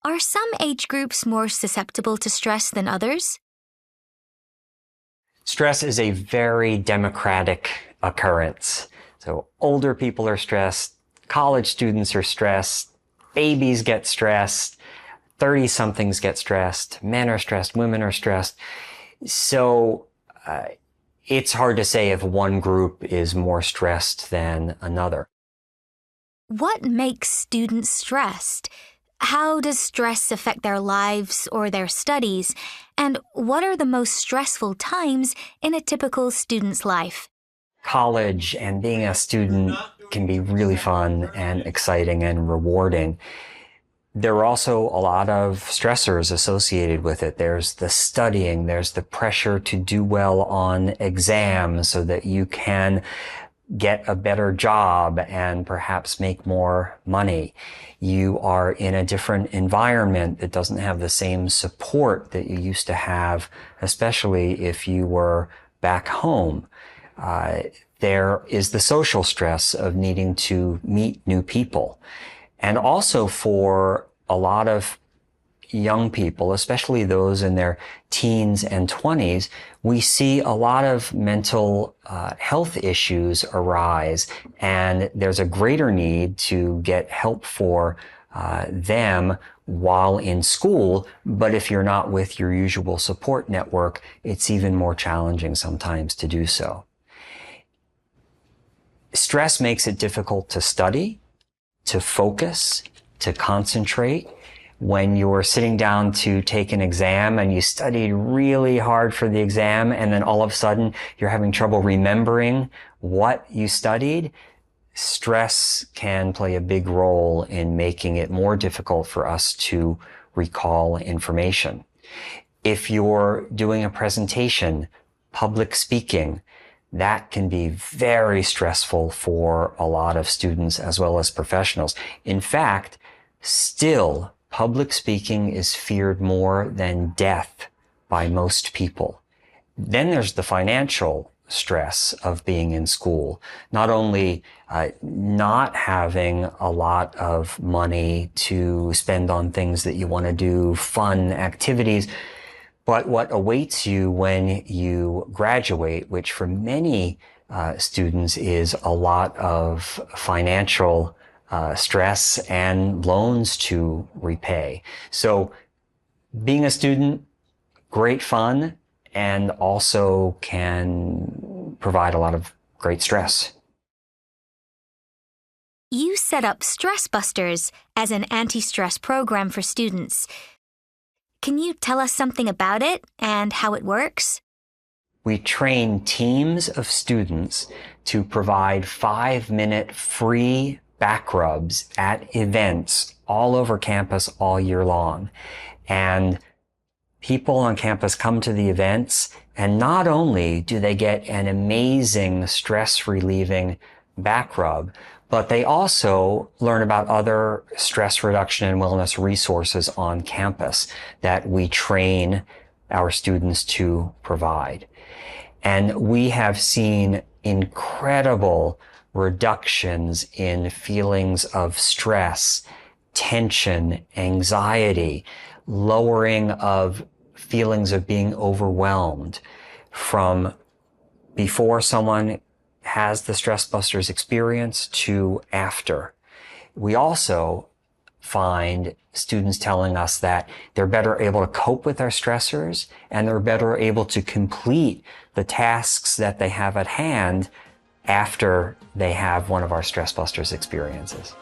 Are some age groups more susceptible to stress than others? Stress is a very democratic occurrence. So older people are stressed, college students are stressed, babies get stressed, 30-somethings get stressed, men are stressed, women are stressed. So it's hard to say if one group is more stressed than another. What makes students stressed? How does stress affect their lives or their studies? And what are the most stressful times in a typical student's life? College and being a student can be really fun and exciting and rewarding. There are also a lot of stressors associated with it. There's the studying, there's the pressure to do well on exams so that you can get a better job and perhaps make more money. You are in a different environment that doesn't have the same support that you used to have, especially if you were back home. There is the social stress of needing to meet new people. And also for a lot of young people, especially those in their teens and 20s, we see a lot of mental health issues arise, and there's a greater need to get help for them while in school. But if you're not with your usual support network, it's even more challenging sometimes to do so. Stress makes it difficult to study, to focus, to concentrate. When you're sitting down to take an exam and you studied really hard for the exam, and then all of a sudden you're having trouble remembering what you studied, stress can play a big role in making it more difficult for us to recall information. If you're doing a presentation, public speaking, that can be very stressful for a lot of students as well as professionals. In fact, still, public speaking is feared more than death by most people. Then there's the financial stress of being in school. Not only not having a lot of money to spend on things that you want to do, fun activities, but what awaits you when you graduate, which for many students is a lot of financial stress and loans to repay. So being a student, great fun, and also can provide a lot of great stress. You set up Stress Busters as an anti-stress program for students. Can you tell us something about it and how it works? We train teams of students to provide 5-minute free back rubs at events all over campus all year long. And people on campus come to the events, and not only do they get an amazing stress-relieving back rub, but they also learn about other stress reduction and wellness resources on campus that we train our students to provide. And we have seen incredible reductions in feelings of stress, tension, anxiety, lowering of feelings of being overwhelmed from before someone has the Stress Busters experience to after. We also find students telling us that they're better able to cope with their stressors, and they're better able to complete the tasks that they have at hand after they have one of our Stress Busters experiences.